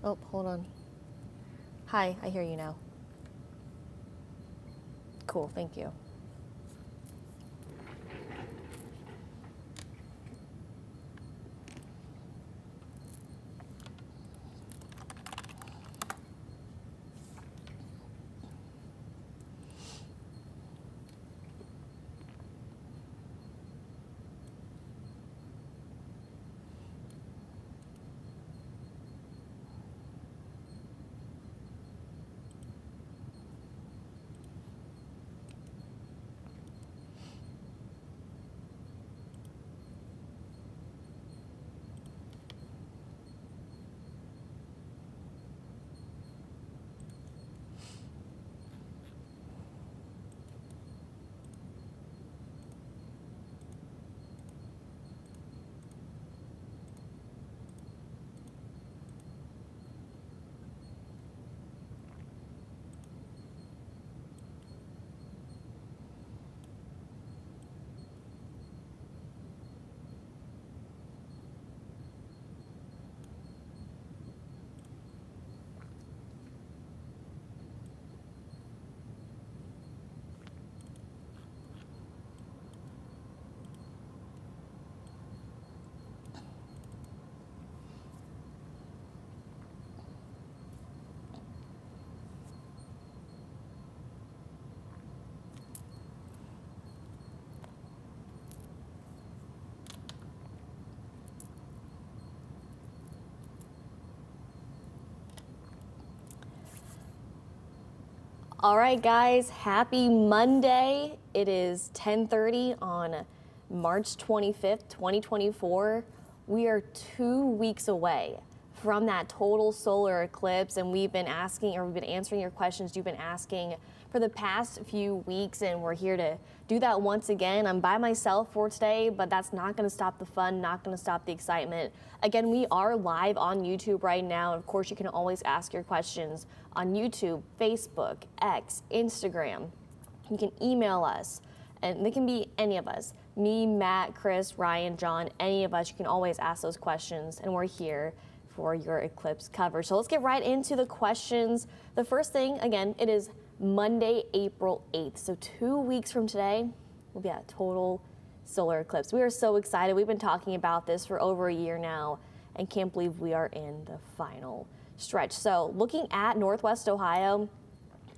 Oh, hold on. Hi, I hear you now. Cool, thank you. All right, guys, happy Monday. It is 10:30 on March 25th, 2024. We are 2 weeks away from that total solar eclipse, and we've been answering your questions you've been asking for the past few weeks, and we're here to do that once again. I'm by myself for today, but that's not going to stop the fun, not going to stop the excitement. Again, we are live on YouTube right now. Of course, you can always ask your questions on YouTube, Facebook, X, Instagram. You can email us, and they can be any of us. Me, Matt, Chris, Ryan, John, any of us. You can always ask those questions, and we're here for your eclipse coverage. So let's get right into the questions. The first thing, again, it is Monday, April 8th. So 2 weeks from today, we'll be at total solar eclipse. We are so excited. We've been talking about this for over a year now and can't believe we are in the final stretch. So looking at Northwest Ohio,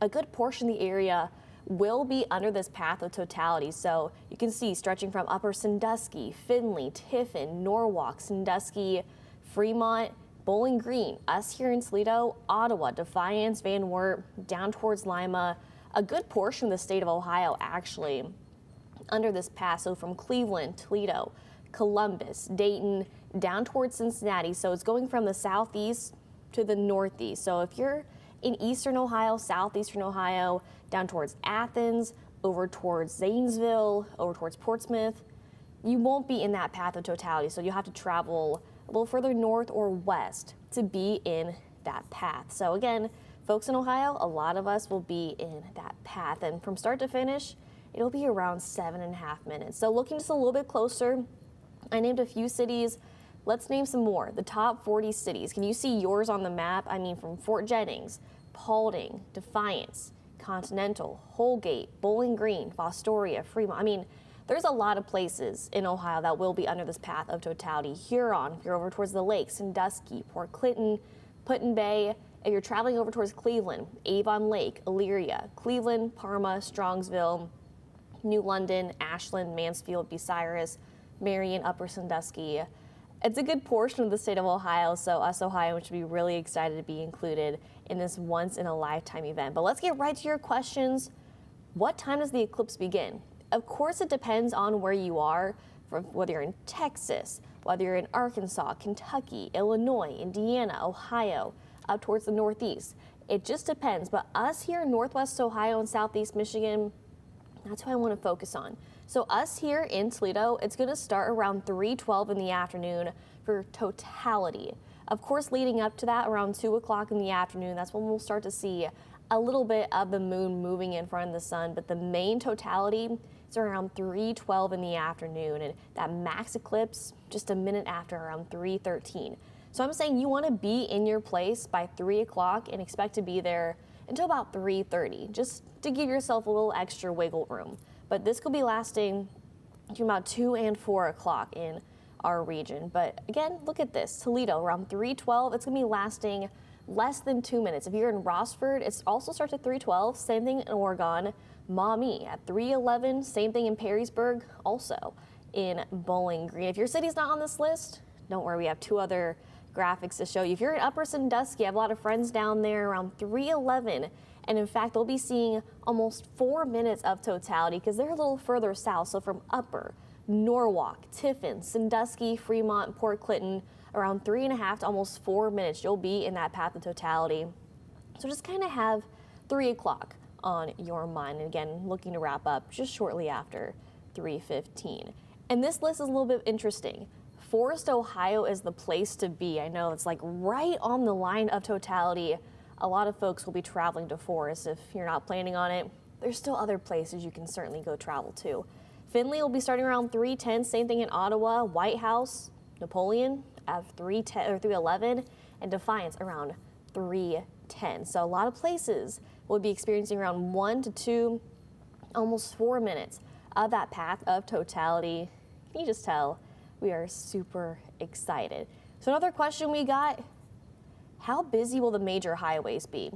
a good portion of the area will be under this path of totality. So you can see stretching from Upper Sandusky, Findlay, Tiffin, Norwalk, Sandusky, Fremont, Bowling Green, us here in Toledo, Ottawa, Defiance, Van Wert, down towards Lima, a good portion of the state of Ohio actually under this path. So from Cleveland, Toledo, Columbus, Dayton, down towards Cincinnati. So it's going from the southeast to the northeast. So if you're in eastern Ohio, southeastern Ohio, down towards Athens, over towards Zanesville, over towards Portsmouth, you won't be in that path of totality. So you'll have to travel a little further north or west to be in that path. So again, folks in Ohio, a lot of us will be in that path. And from start to finish, it'll be around 7.5 minutes. So looking just a little bit closer, I named a few cities. Let's name some more. The top 40 cities. Can you see yours on the map? I mean, from Fort Jennings, Paulding, Defiance, Continental, Holgate, Bowling Green, Fostoria, Fremont. I mean, there's a lot of places in Ohio that will be under this path of totality. Huron, if you're over towards the lakes, Sandusky, Port Clinton, Put-in Bay. If you're traveling over towards Cleveland, Avon Lake, Elyria, Cleveland, Parma, Strongsville, New London, Ashland, Mansfield, Bucyrus, Marion, Upper Sandusky. It's a good portion of the state of Ohio, so us Ohioans should be really excited to be included in this once-in-a-lifetime event. But let's get right to your questions. What time does the eclipse begin? Of course, it depends on where you are, from whether you're in Texas, whether you're in Arkansas, Kentucky, Illinois, Indiana, Ohio, up towards the northeast. It just depends. But us here in Northwest Ohio and Southeast Michigan, that's what I want to focus on. So us here in Toledo, it's going to start around 3:12 in the afternoon for totality. Of course, leading up to that, around 2 o'clock in the afternoon, that's when we'll start to see a little bit of the moon moving in front of the sun, but the main totality is around 3:12 in the afternoon, and that max eclipse just a minute after, around 3:13. So I'm saying you want to be in your place by 3 o'clock and expect to be there until about 3:30, just to give yourself a little extra wiggle room. But this could be lasting between about 2 and 4 o'clock in our region. But again, look at this. Toledo around 3:12. It's going to be lasting less than 2 minutes. If you're in Rossford, it also starts at 3:12. Same thing in Oregon. Maumee at 3:11. Same thing in Perrysburg, also in Bowling Green. If your city's not on this list, don't worry. We have 2 other graphics to show you. If you're in Upper Sandusky, I have a lot of friends down there around 3:11. And in fact, they'll be seeing almost 4 minutes of totality because they're a little further south. So from Upper, Norwalk, Tiffin, Sandusky, Fremont, Port Clinton, around 3.5 to almost 4 minutes, you'll be in that path of totality. So just kind of have 3 o'clock on your mind. And again, looking to wrap up just shortly after 3:15. And this list is a little bit interesting. Forest, Ohio is the place to be. I know it's like right on the line of totality. A lot of folks will be traveling to Forest. If you're not planning on it, there's still other places you can certainly go travel to. Finley will be starting around 3:10. Same thing in Ottawa. White House, Napoleon at 3:10 or 3:11, and Defiance around 3:10. So a lot of places will be experiencing around 1 to 2, almost 4 minutes of that path of totality. Can you just tell we are super excited? So another question we got, how busy will the major highways be?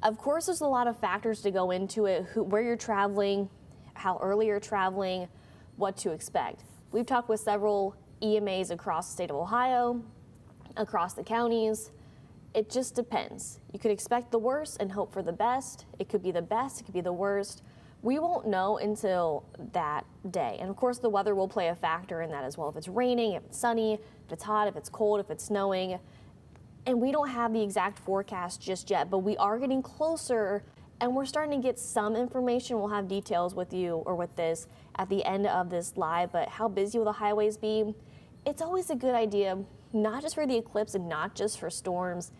Of course, there's a lot of factors to go into it, where you're traveling, how early you're traveling, what to expect. We've talked with several EMAs across the state of Ohio, across the counties. It just depends. You could expect the worst and hope for the best. It could be the best, it could be the worst. We won't know until that day. And of course, the weather will play a factor in that as well. If it's raining, if it's sunny, if it's hot, if it's cold, if it's snowing. And we don't have the exact forecast just yet, but we are getting closer and we're starting to get some information. We'll have details with you or with this at the end of this live, but how busy will the highways be? It's always a good idea, not just for the eclipse and not just for storms.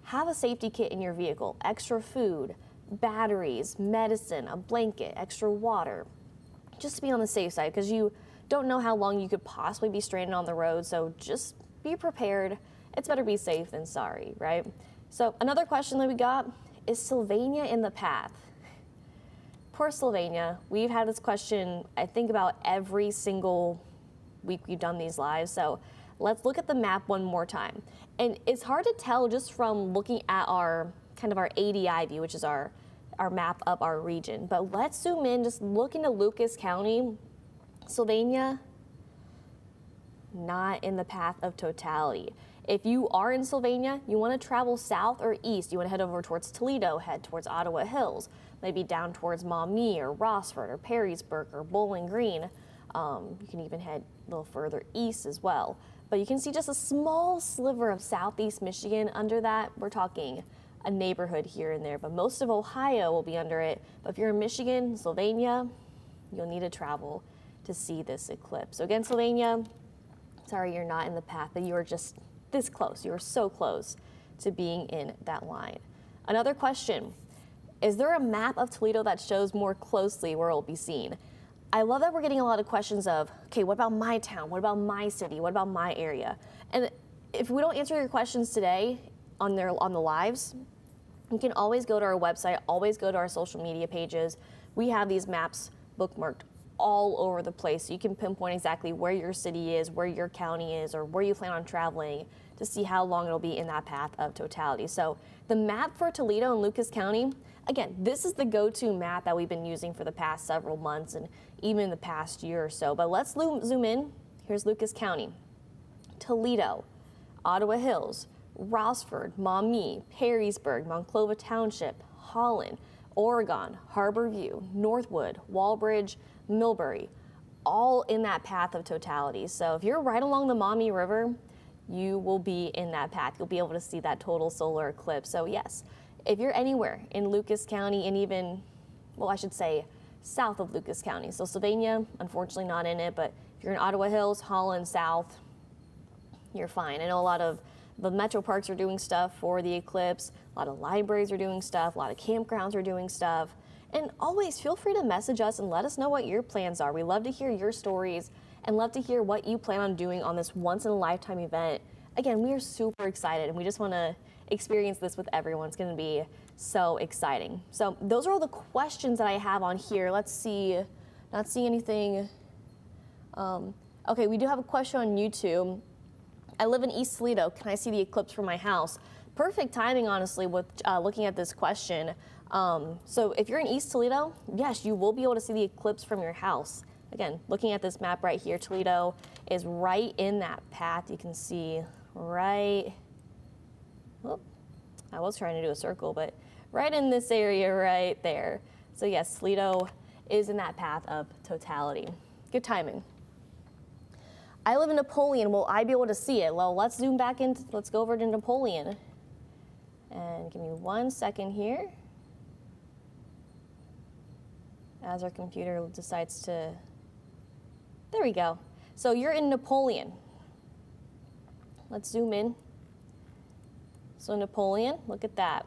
Have a safety kit in your vehicle, extra food, batteries, medicine, a blanket, extra water, just to be on the safe side, because you don't know how long you could possibly be stranded on the road. So just be prepared. It's better be safe than sorry, right? So another question that we got, is Sylvania in the path? Poor Sylvania. We've had this question, I think, about every single week we've done these lives. So let's look at the map one more time. And it's hard to tell just from looking at our kind of our ADI view, which is our map of our region. But let's zoom in, just look into Lucas County. Sylvania, not in the path of totality. If you are in Sylvania, you want to travel south or east. You want to head over towards Toledo, head towards Ottawa Hills, maybe down towards Maumee or Rossford or Perrysburg or Bowling Green. You can even head a little further east as well. But you can see just a small sliver of southeast Michigan under that. We're talking a neighborhood here and there, but most of Ohio will be under it. But if you're in Michigan, Sylvania, you'll need to travel to see this eclipse. So again, Sylvania, sorry you're not in the path, but you are just this close. You are so close to being in that line. Another question, is there a map of Toledo that shows more closely where it will be seen? I love that we're getting a lot of questions of, okay, what about my town? What about my city? What about my area? And if we don't answer your questions today on the lives, you can always go to our website, always go to our social media pages. We have these maps bookmarked all over the place. So you can pinpoint exactly where your city is, where your county is, or where you plan on traveling to see how long it'll be in that path of totality. So the map for Toledo and Lucas County, again, this is the go-to map that we've been using for the past several months and even the past year or so. But let's zoom in. Here's Lucas County, Toledo, Ottawa Hills, Rossford, Maumee, Perrysburg, Monclova Township, Holland, Oregon, Harborview, Northwood, Walbridge, Millbury, all in that path of totality. So if you're right along the Maumee River, you will be in that path. You'll be able to see that total solar eclipse. So yes, if you're anywhere in Lucas County and even, well, I should say south of Lucas County. So Sylvania, unfortunately not in it, but if you're in Ottawa Hills, Holland, South, you're fine. I know a lot of the metro parks are doing stuff for the eclipse. A lot of libraries are doing stuff. A lot of campgrounds are doing stuff. And always feel free to message us and let us know what your plans are. We love to hear your stories and love to hear what you plan on doing on this once-in-a-lifetime event. again, we are super excited and we just want to experience this with everyone. It's going to be so exciting. So those are all the questions that I have on here. Let's see, not seeing anything. Okay, we do have a question on YouTube. I live in East Toledo. Can I see the eclipse from my house? Perfect timing, honestly, with looking at this question. So if you're in East Toledo, yes, you will be able to see the eclipse from your house. Again, looking at this map right here, Toledo is right in that path. You can see right, oh, I was trying to do a circle, but right in this area right there. So yes, Toledo is in that path of totality. Good timing. I live in Napoleon. Will I be able to see it? Well, let's zoom back in. Let's go over to Napoleon. And give me 1 second here. As our computer decides to, there we go. So you're in Napoleon. Let's zoom in. So Napoleon, look at that.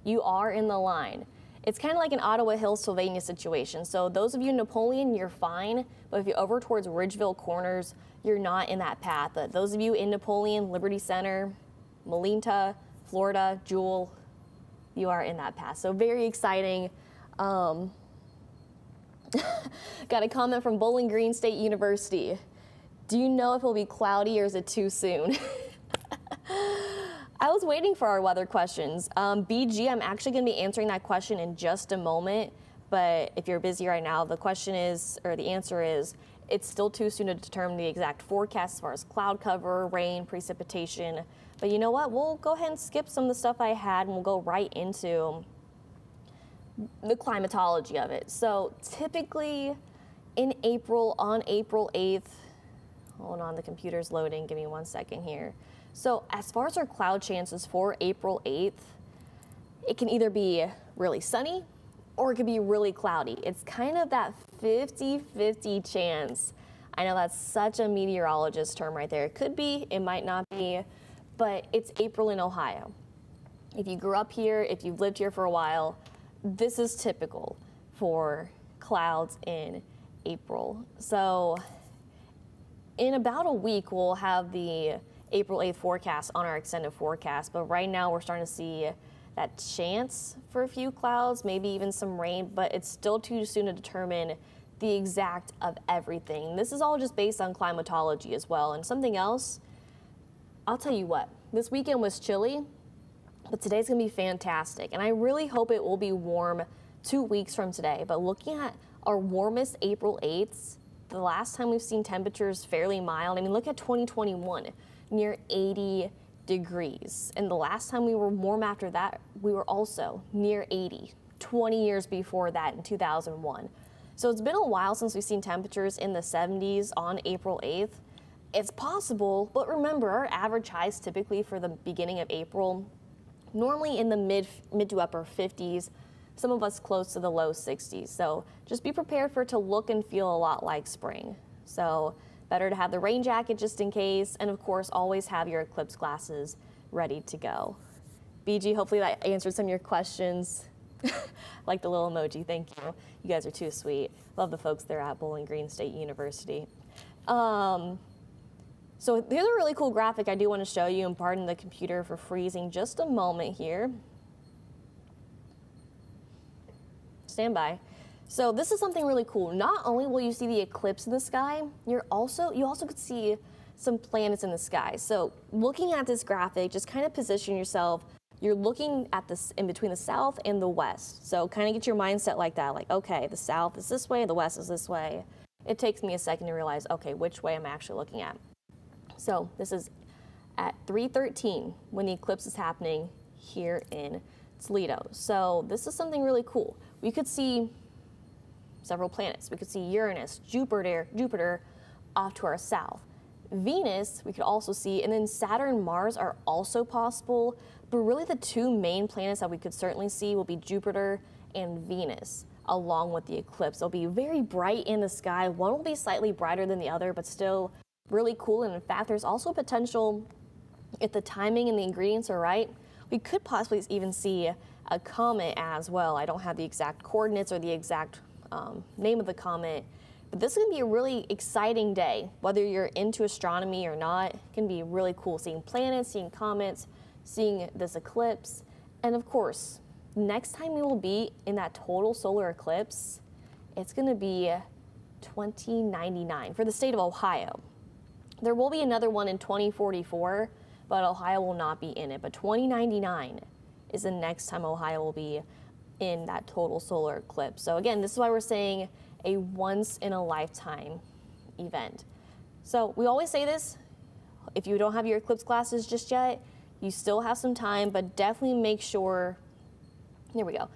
You are in the line. It's kind of like an Ottawa Hills, Sylvania situation. So those of you in Napoleon, you're fine. But if you're over towards Ridgeville Corners, you're not in that path. But those of you in Napoleon, Liberty Center, Molinta, Florida, Jewel, you are in that path. So very exciting. Got a comment from Bowling Green State University. Do you know if it'll be cloudy or is it too soon? I was waiting for our weather questions. BG, I'm actually going to be answering that question in just a moment. But if you're busy right now, the question is, or the answer is, it's still too soon to determine the exact forecast as far as cloud cover, rain, precipitation. But you know what? We'll go ahead and skip some of the stuff I had and we'll go right into the climatology of it. So typically in April, on April 8th, hold on, the computer's loading. Give me 1 second here. So as far as our cloud chances for April 8th, it can either be really sunny or it could be really cloudy. It's kind of that 50-50 chance. I know that's such a meteorologist term right there. It could be, it might not be, but it's April in Ohio. If you grew up here, if you've lived here for a while, this is typical for clouds in April. So in about a week, we'll have the April 8th forecast on our extended forecast, but right now we're starting to see that chance for a few clouds, maybe even some rain, but it's still too soon to determine the exact of everything. This is all just based on climatology as well. And something else, I'll tell you what, this weekend was chilly, but today's gonna be fantastic. And I really hope it will be warm 2 weeks from today. But looking at our warmest April 8th, the last time we've seen temperatures fairly mild, I mean, look at 2021, near 80 degrees. And the last time we were warm after that, we were also near 80, 20 years before that in 2001. So it's been a while since we've seen temperatures in the 70s on April 8th. It's possible, but remember, our average highs typically for the beginning of April, normally in the mid to upper 50s, some of us close to the low 60s. So just be prepared for it to look and feel a lot like spring. So better to have the rain jacket just in case, and of course, always have your eclipse glasses ready to go. BG, hopefully that answered some of your questions. Like the little emoji, thank you. You guys are too sweet. Love the folks there at Bowling Green State University. So here's a really cool graphic I do want to show you, and pardon the computer for freezing just a moment here. Stand by. So this is something really cool. Not only will you see the eclipse in the sky, you also could see some planets in the sky. So looking at this graphic, just kind of position yourself. You're looking at this in between the south and the west. So kind of get your mindset like that, like, okay, the south is this way, the west is this way. It takes me a second to realize, okay, which way I'm actually looking at. So this is at 3:13 when the eclipse is happening here in Toledo. So this is something really cool. We could see several planets. We could see Uranus, Jupiter off to our south. Venus, we could also see, and then Saturn, Mars are also possible, but really the two main planets that we could certainly see will be Jupiter and Venus, along with the eclipse. They'll be very bright in the sky. One will be slightly brighter than the other, but still really cool. And in fact, there's also potential, if the timing and the ingredients are right, we could possibly even see a comet as well. I don't have the exact coordinates or the exact name of the comet, But this is going to be a really exciting day, whether you're into astronomy or not. It can be really cool seeing planets, seeing comets, seeing this eclipse. And of course, next time we will be in that total solar eclipse, it's going to be 2099 for the state of Ohio. There will be another one in 2044, but Ohio will not be in it. But 2099 is the next time Ohio will be in that total solar eclipse. So again, this is why we're saying a once in a lifetime event. So we always say this, if you don't have your eclipse glasses just yet, you still have some time, but definitely make sure, here we go,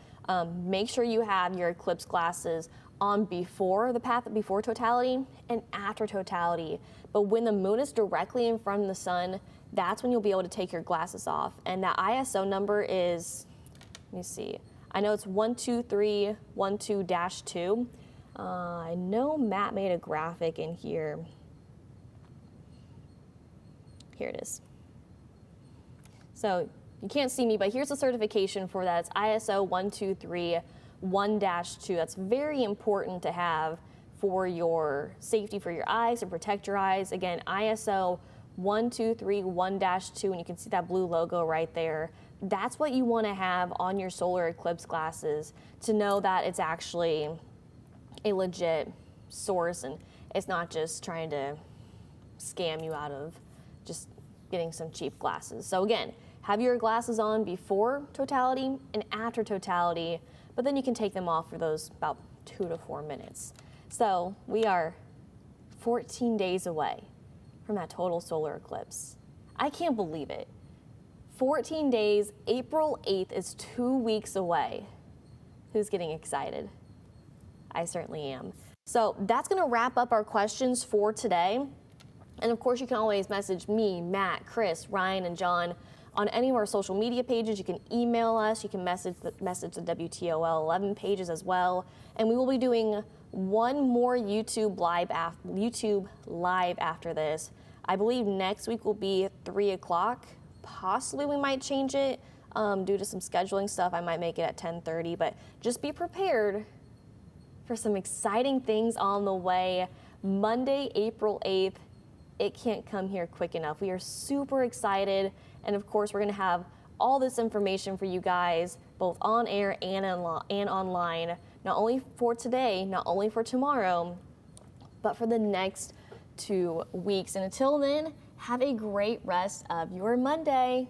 make sure you have your eclipse glasses on before before totality and after totality. But when the moon is directly in front of the sun, that's when you'll be able to take your glasses off. And that ISO number is, let me see, I know it's 12312-2. I know Matt made a graphic in here. Here it is. So you can't see me, but here's the certification for that. It's ISO 123-1-2. That's very important to have for your safety for your eyes, to protect your eyes. Again, ISO 123-1-2, and you can see that blue logo right there. That's what you want to have on your solar eclipse glasses to know that it's actually a legit source and it's not just trying to scam you out of just getting some cheap glasses. So again, have your glasses on before totality and after totality, but then you can take them off for those about 2 to 4 minutes. So we are 14 days away from that total solar eclipse. I can't believe it. 14 days, April 8th is 2 weeks away. Who's getting excited? I certainly am. So that's gonna wrap up our questions for today. And of course, you can always message me, Matt, Chris, Ryan, and John on any of our social media pages. You can email us. You can message the WTOL 11 pages as well. And we will be doing one more YouTube live after this. I believe next week will be 3 o'clock. Possibly we might change it due to some scheduling stuff. I might make it at 10:30, but just be prepared for some exciting things on the way. Monday, April 8th. It can't come here quick enough. We are super excited. And of course, we're going to have all this information for you guys, both on air and online, not only for today, not only for tomorrow, but for the next 2 weeks. And until then, have a great rest of your Monday.